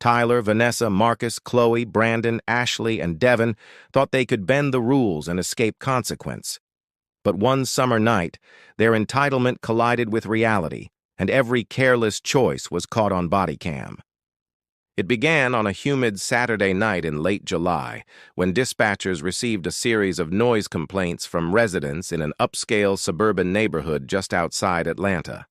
Tyler, Vanessa, Marcus, Chloe, Brandon, Ashley, and Devin thought they could bend the rules and escape consequence. But one summer night, their entitlement collided with reality, and every careless choice was caught on Bodycam. It began on a humid Saturday night in late July, when dispatchers received a series of noise complaints from residents in an upscale suburban neighborhood just outside Atlanta.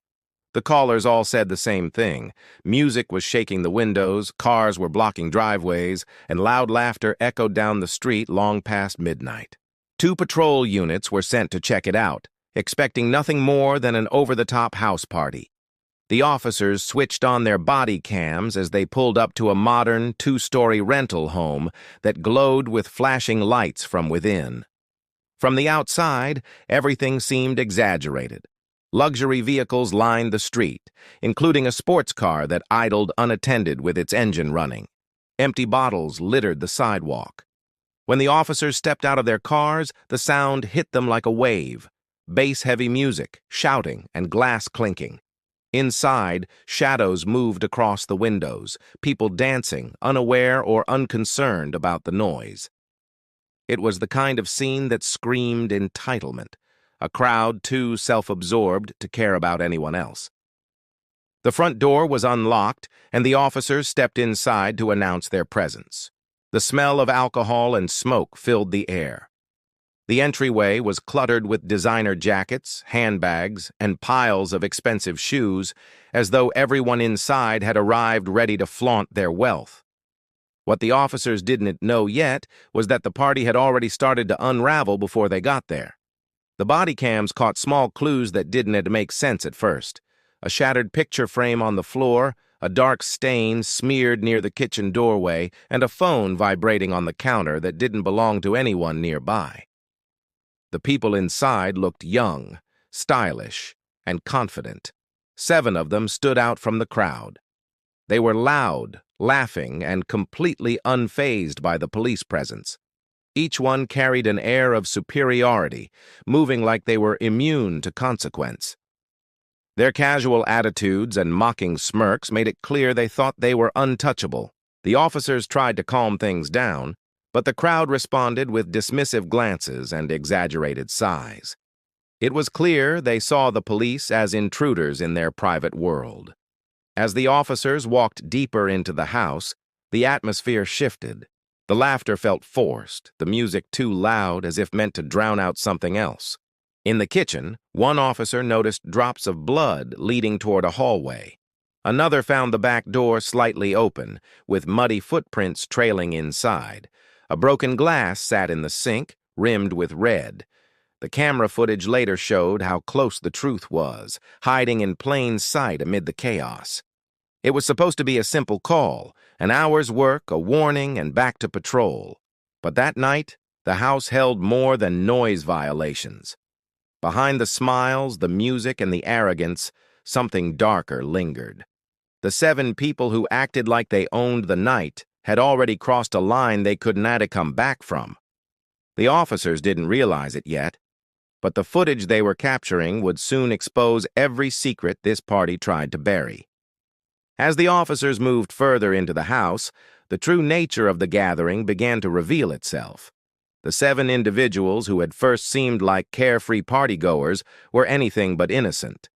The callers all said the same thing. Music was shaking the windows, cars were blocking driveways, and loud laughter echoed down the street long past midnight. 2 patrol units were sent to check it out, expecting nothing more than an over-the-top house party. The officers switched on their body cams as they pulled up to a modern 2-story rental home that glowed with flashing lights from within. From the outside, everything seemed exaggerated. Luxury vehicles lined the street, including a sports car that idled unattended with its engine running. Empty bottles littered the sidewalk. When the officers stepped out of their cars, the sound hit them like a wave. Bass-heavy music, shouting, and glass clinking. Inside, shadows moved across the windows, people dancing, unaware or unconcerned about the noise. It was the kind of scene that screamed entitlement, a crowd too self-absorbed to care about anyone else. The front door was unlocked, and the officers stepped inside to announce their presence. The smell of alcohol and smoke filled the air. The entryway was cluttered with designer jackets, handbags, and piles of expensive shoes, as though everyone inside had arrived ready to flaunt their wealth. What the officers didn't know yet was that the party had already started to unravel before they got there. The body cams caught small clues that didn't make sense at first. A shattered picture frame on the floor, a dark stain smeared near the kitchen doorway, and a phone vibrating on the counter that didn't belong to anyone nearby. The people inside looked young, stylish, and confident. 7 of them stood out from the crowd. They were loud, laughing, and completely unfazed by the police presence. Each one carried an air of superiority, moving like they were immune to consequence. Their casual attitudes and mocking smirks made it clear they thought they were untouchable. The officers tried to calm things down, but the crowd responded with dismissive glances and exaggerated sighs. It was clear they saw the police as intruders in their private world. As the officers walked deeper into the house, the atmosphere shifted. The laughter felt forced, the music too loud as if meant to drown out something else. In the kitchen, one officer noticed drops of blood leading toward a hallway. Another found the back door slightly open, with muddy footprints trailing inside. A broken glass sat in the sink, rimmed with red. The camera footage later showed how close the truth was, hiding in plain sight amid the chaos. It was supposed to be a simple call, an hour's work, a warning, and back to patrol. But that night, the house held more than noise violations. Behind the smiles, the music, and the arrogance, something darker lingered. The 7 people who acted like they owned the night had already crossed a line they could not come back from. The officers didn't realize it yet, but the footage they were capturing would soon expose every secret this party tried to bury. As the officers moved further into the house, the true nature of the gathering began to reveal itself. The 7 individuals who had first seemed like carefree partygoers were anything but innocent.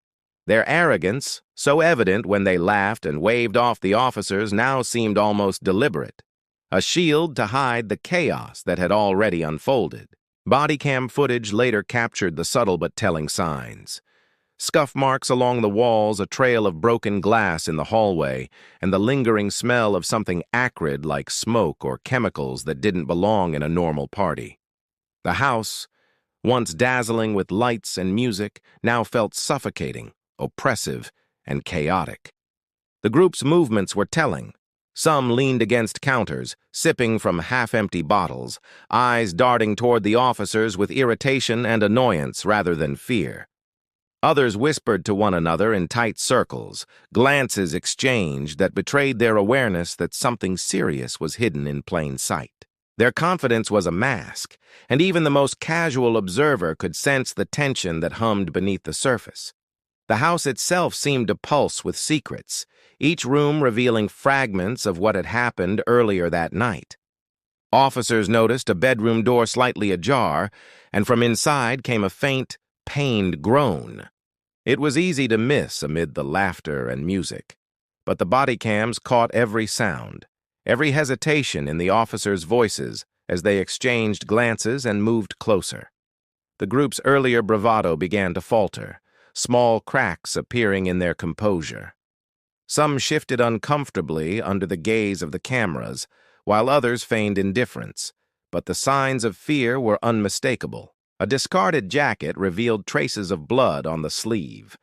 Their arrogance, so evident when they laughed and waved off the officers, now seemed almost deliberate, a shield to hide the chaos that had already unfolded. Bodycam footage later captured the subtle but telling signs. Scuff marks along the walls, a trail of broken glass in the hallway, and the lingering smell of something acrid like smoke or chemicals that didn't belong in a normal party. The house, once dazzling with lights and music, now felt suffocating, oppressive, and chaotic. The group's movements were telling. Some leaned against counters, sipping from half-empty bottles, eyes darting toward the officers with irritation and annoyance rather than fear. Others whispered to one another in tight circles, glances exchanged that betrayed their awareness that something serious was hidden in plain sight. Their confidence was a mask, and even the most casual observer could sense the tension that hummed beneath the surface. The house itself seemed to pulse with secrets, each room revealing fragments of what had happened earlier that night. Officers noticed a bedroom door slightly ajar, and from inside came a faint, pained groan. It was easy to miss amid the laughter and music, but the body cams caught every sound, every hesitation in the officers' voices as they exchanged glances and moved closer. The group's earlier bravado began to falter, small cracks appearing in their composure. Some shifted uncomfortably under the gaze of the cameras, while others feigned indifference, but the signs of fear were unmistakable. A discarded jacket revealed traces of blood on the sleeve,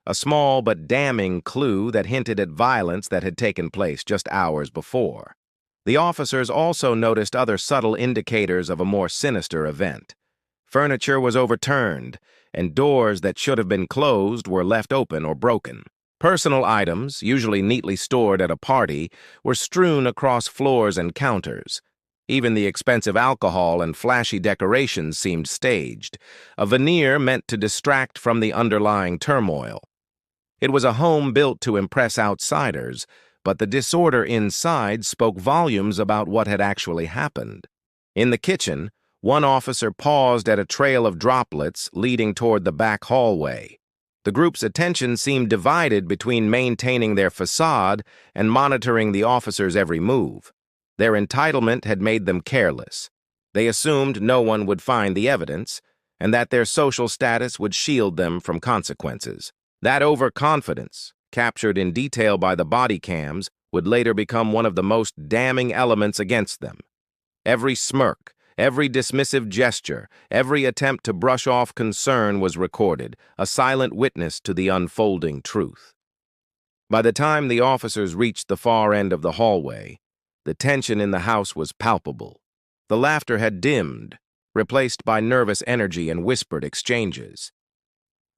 a small but damning clue that hinted at violence that had taken place just hours before. The officers also noticed other subtle indicators of a more sinister event. Furniture was overturned, and doors that should have been closed were left open or broken. Personal items, usually neatly stored at a party, were strewn across floors and counters. Even the expensive alcohol and flashy decorations seemed staged, a veneer meant to distract from the underlying turmoil. It was a home built to impress outsiders, but the disorder inside spoke volumes about what had actually happened. In the kitchen, one officer paused at a trail of droplets leading toward the back hallway. The group's attention seemed divided between maintaining their facade and monitoring the officer's every move. Their entitlement had made them careless. They assumed no one would find the evidence, and that their social status would shield them from consequences. That overconfidence, captured in detail by the body cams, would later become one of the most damning elements against them. Every smirk, every dismissive gesture, every attempt to brush off concern was recorded, a silent witness to the unfolding truth. By the time the officers reached the far end of the hallway, the tension in the house was palpable. The laughter had dimmed, replaced by nervous energy and whispered exchanges.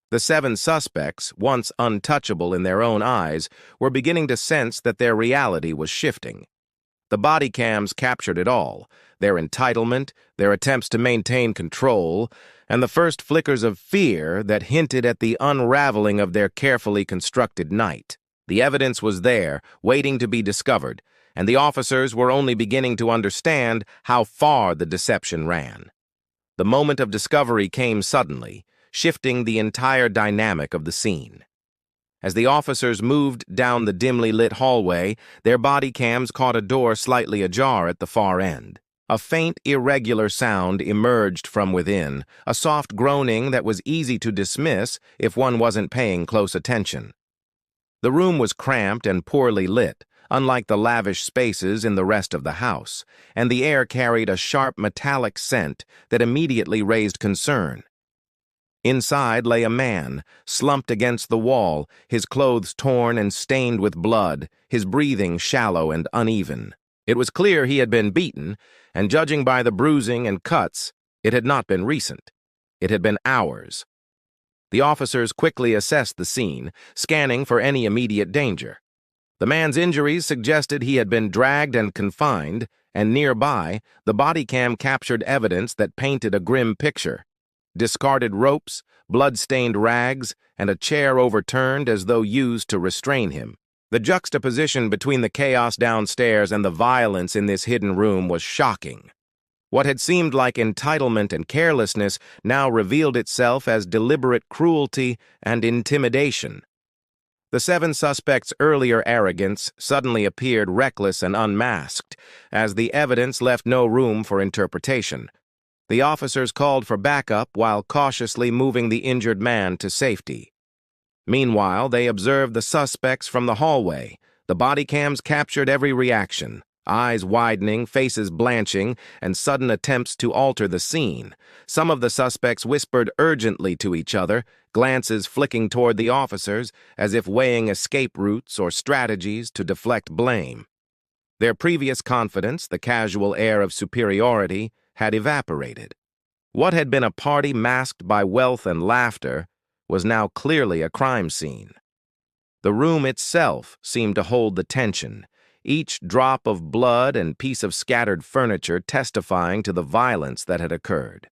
The 7 suspects, once untouchable in their own eyes, were beginning to sense that their reality was shifting. The body cams captured it all, their entitlement, their attempts to maintain control, and the first flickers of fear that hinted at the unraveling of their carefully constructed night. The evidence was there, waiting to be discovered, and the officers were only beginning to understand how far the deception ran. The moment of discovery came suddenly, shifting the entire dynamic of the scene. As the officers moved down the dimly lit hallway, their body cams caught a door slightly ajar at the far end. A faint, irregular sound emerged from within, a soft groaning that was easy to dismiss if one wasn't paying close attention. The room was cramped and poorly lit, unlike the lavish spaces in the rest of the house, and the air carried a sharp metallic scent that immediately raised concern. Inside lay a man, slumped against the wall, his clothes torn and stained with blood, his breathing shallow and uneven. It was clear he had been beaten, and judging by the bruising and cuts, it had not been recent. It had been hours. The officers quickly assessed the scene, scanning for any immediate danger. The man's injuries suggested he had been dragged and confined, and nearby, the body cam captured evidence that painted a grim picture. Discarded ropes, blood-stained rags, and a chair overturned as though used to restrain him. The juxtaposition between the chaos downstairs and the violence in this hidden room was shocking. What had seemed like entitlement and carelessness now revealed itself as deliberate cruelty and intimidation. The 7 suspects' earlier arrogance suddenly appeared reckless and unmasked, as the evidence left no room for interpretation. The officers called for backup while cautiously moving the injured man to safety. Meanwhile, they observed the suspects from the hallway. The body cams captured every reaction, eyes widening, faces blanching, and sudden attempts to alter the scene. Some of the suspects whispered urgently to each other, glances flicking toward the officers as if weighing escape routes or strategies to deflect blame. Their previous confidence, the casual air of superiority, had evaporated. What had been a party masked by wealth and laughter was now clearly a crime scene. The room itself seemed to hold the tension, each drop of blood and piece of scattered furniture testifying to the violence that had occurred.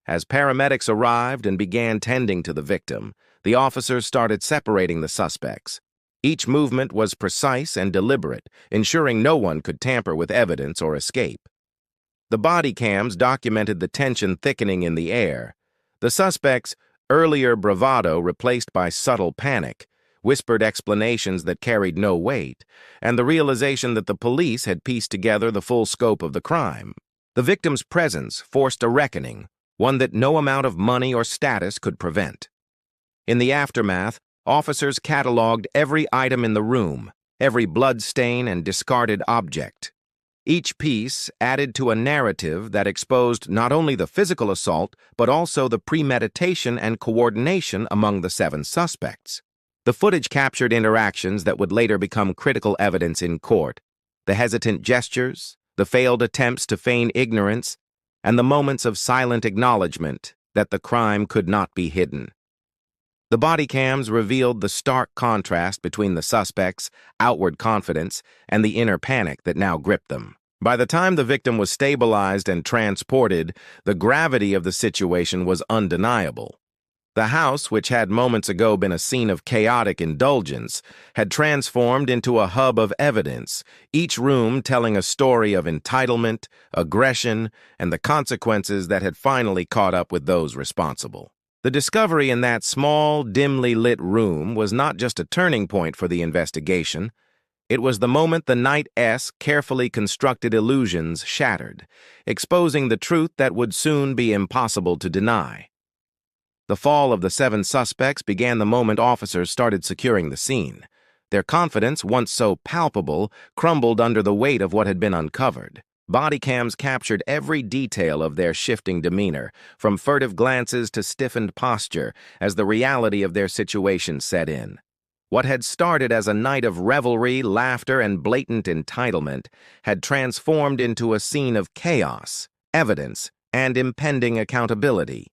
As paramedics arrived and began tending to the victim, The officers started separating the suspects. Each movement was precise and deliberate, ensuring no one could tamper with evidence or escape. The body cams documented the tension thickening in the air. The suspects' earlier bravado replaced by subtle panic, whispered explanations that carried no weight, and the realization that the police had pieced together the full scope of the crime. The victim's presence forced a reckoning, one that no amount of money or status could prevent. In the aftermath, officers cataloged every item in the room, every blood stain and discarded object. Each piece added to a narrative that exposed not only the physical assault, but also the premeditation and coordination among the 7 suspects. The footage captured interactions that would later become critical evidence in court: the hesitant gestures, the failed attempts to feign ignorance, and the moments of silent acknowledgement that the crime could not be hidden. The body cams revealed the stark contrast between the suspects' outward confidence and the inner panic that now gripped them. By the time the victim was stabilized and transported, the gravity of the situation was undeniable. The house, which had moments ago been a scene of chaotic indulgence, had transformed into a hub of evidence, each room telling a story of entitlement, aggression, and the consequences that had finally caught up with those responsible. The discovery in that small, dimly lit room was not just a turning point for the investigation. It was the moment the night's carefully constructed illusions shattered, exposing the truth that would soon be impossible to deny. The fall of the 7 suspects began the moment officers started securing the scene. Their confidence, once so palpable, crumbled under the weight of what had been uncovered. Body cams captured every detail of their shifting demeanor, from furtive glances to stiffened posture, as the reality of their situation set in. What had started as a night of revelry, laughter, and blatant entitlement had transformed into a scene of chaos, evidence, and impending accountability.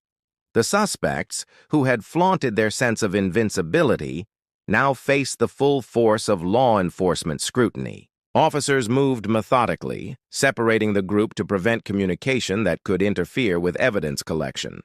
The suspects, who had flaunted their sense of invincibility, now faced the full force of law enforcement scrutiny. Officers moved methodically, separating the group to prevent communication that could interfere with evidence collection.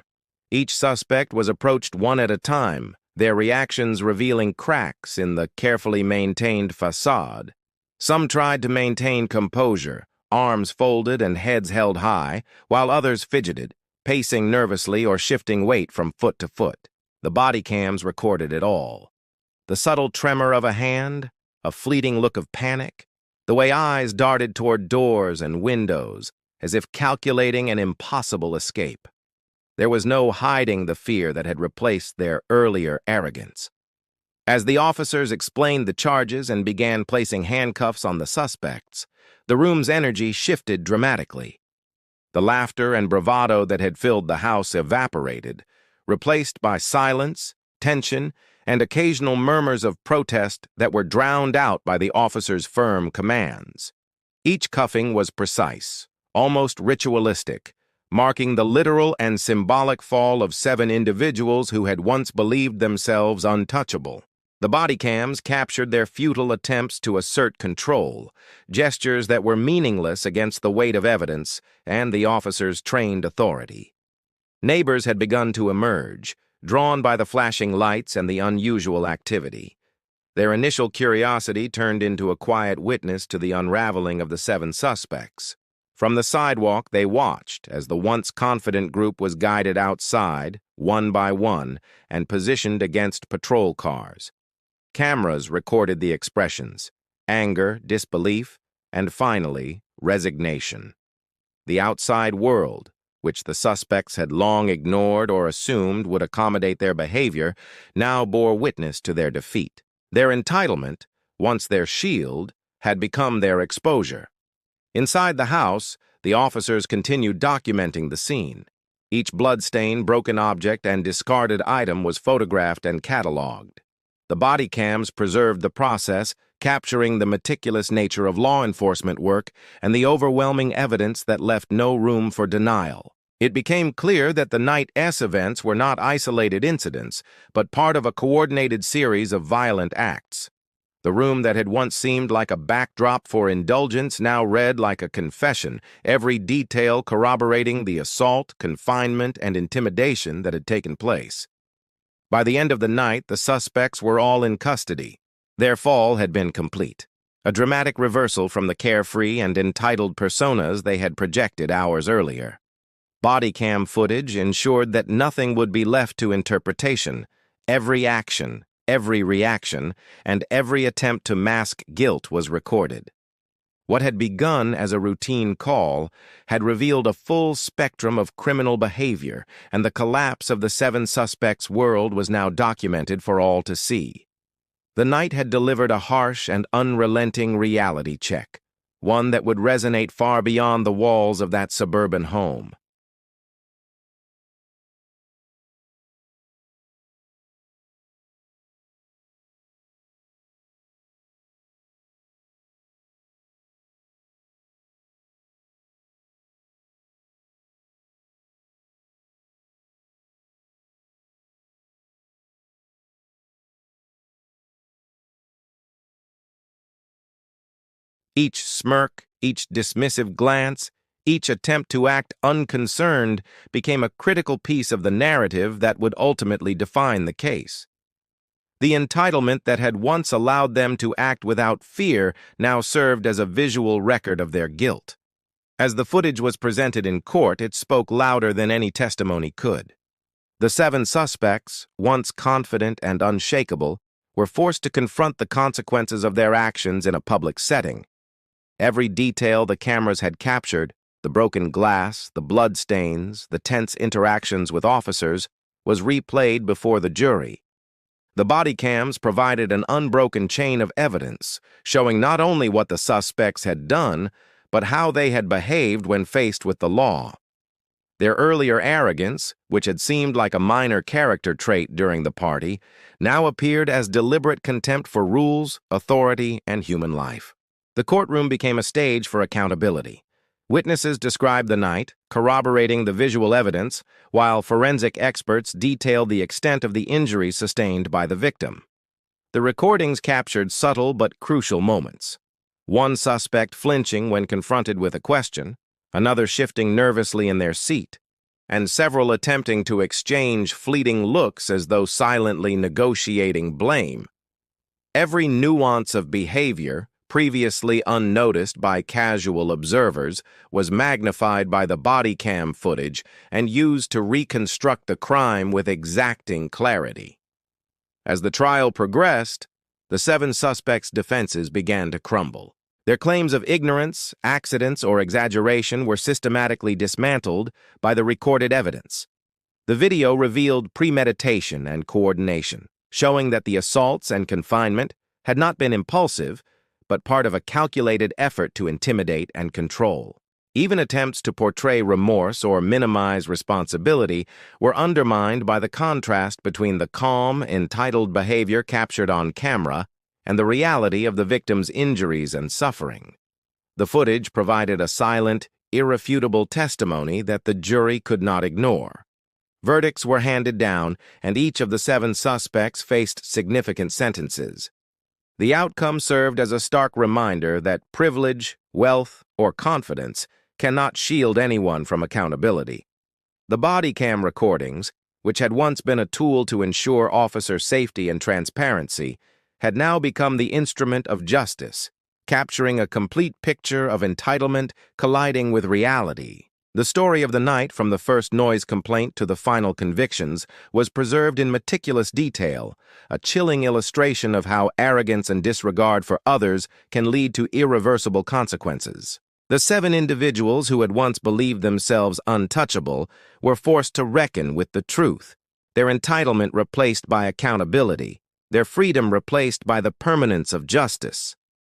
Each suspect was approached one at a time, their reactions revealing cracks in the carefully maintained facade. Some tried to maintain composure, arms folded and heads held high, while others fidgeted, pacing nervously or shifting weight from foot to foot. The body cams recorded it all. The subtle tremor of a hand, a fleeting look of panic, the way eyes darted toward doors and windows, as if calculating an impossible escape. There was no hiding the fear that had replaced their earlier arrogance. As the officers explained the charges and began placing handcuffs on the suspects, the room's energy shifted dramatically. The laughter and bravado that had filled the house evaporated, replaced by silence, tension, and occasional murmurs of protest that were drowned out by the officers' firm commands. Each cuffing was precise, almost ritualistic, marking the literal and symbolic fall of 7 individuals who had once believed themselves untouchable. The body cams captured their futile attempts to assert control, gestures that were meaningless against the weight of evidence and the officers' trained authority. Neighbors had begun to emerge, drawn by the flashing lights and the unusual activity. Their initial curiosity turned into a quiet witness to the unraveling of the 7 suspects. From the sidewalk, they watched as the once confident group was guided outside, one by one, and positioned against patrol cars. Cameras recorded the expressions: anger, disbelief, and finally, resignation. The outside world, which the suspects had long ignored or assumed would accommodate their behavior, now bore witness to their defeat. Their entitlement, once their shield, had become their exposure. Inside the house, the officers continued documenting the scene. Each bloodstain, broken object, and discarded item was photographed and cataloged. The body cams preserved the process, capturing the meticulous nature of law enforcement work and the overwhelming evidence that left no room for denial. It became clear that the night's events were not isolated incidents, but part of a coordinated series of violent acts. The room that had once seemed like a backdrop for indulgence now read like a confession, every detail corroborating the assault, confinement, and intimidation that had taken place. By the end of the night, the suspects were all in custody. Their fall had been complete, a dramatic reversal from the carefree and entitled personas they had projected hours earlier. Bodycam footage ensured that nothing would be left to interpretation. Every action, every reaction, and every attempt to mask guilt was recorded. What had begun as a routine call had revealed a full spectrum of criminal behavior, and the collapse of the 7 suspects' world was now documented for all to see. The night had delivered a harsh and unrelenting reality check, one that would resonate far beyond the walls of that suburban home. Each smirk, each dismissive glance, each attempt to act unconcerned became a critical piece of the narrative that would ultimately define the case. The entitlement that had once allowed them to act without fear now served as a visual record of their guilt. As the footage was presented in court, it spoke louder than any testimony could. The 7 suspects, once confident and unshakable, were forced to confront the consequences of their actions in a public setting. Every detail the cameras had captured, the broken glass, the bloodstains, the tense interactions with officers, was replayed before the jury. The body cams provided an unbroken chain of evidence, showing not only what the suspects had done, but how they had behaved when faced with the law. Their earlier arrogance, which had seemed like a minor character trait during the party, now appeared as deliberate contempt for rules, authority, and human life. The courtroom became a stage for accountability. Witnesses described the night, corroborating the visual evidence, while forensic experts detailed the extent of the injuries sustained by the victim. The recordings captured subtle but crucial moments. One suspect flinching when confronted with a question, another shifting nervously in their seat, and several attempting to exchange fleeting looks as though silently negotiating blame. Every nuance of behavior, previously unnoticed by casual observers, was magnified by the body cam footage and used to reconstruct the crime with exacting clarity. As the trial progressed, the 7 suspects' defenses began to crumble. Their claims of ignorance, accidents, or exaggeration were systematically dismantled by the recorded evidence. The video revealed premeditation and coordination, showing that the assaults and confinement had not been impulsive, but part of a calculated effort to intimidate and control. Even attempts to portray remorse or minimize responsibility were undermined by the contrast between the calm, entitled behavior captured on camera and the reality of the victim's injuries and suffering. The footage provided a silent, irrefutable testimony that the jury could not ignore. Verdicts were handed down, and each of the 7 suspects faced significant sentences. The outcome served as a stark reminder that privilege, wealth, or confidence cannot shield anyone from accountability. The body cam recordings, which had once been a tool to ensure officer safety and transparency, had now become the instrument of justice, capturing a complete picture of entitlement colliding with reality. The story of the night, from the first noise complaint to the final convictions, was preserved in meticulous detail, a chilling illustration of how arrogance and disregard for others can lead to irreversible consequences. The 7 individuals who had once believed themselves untouchable were forced to reckon with the truth, their entitlement replaced by accountability, their freedom replaced by the permanence of justice.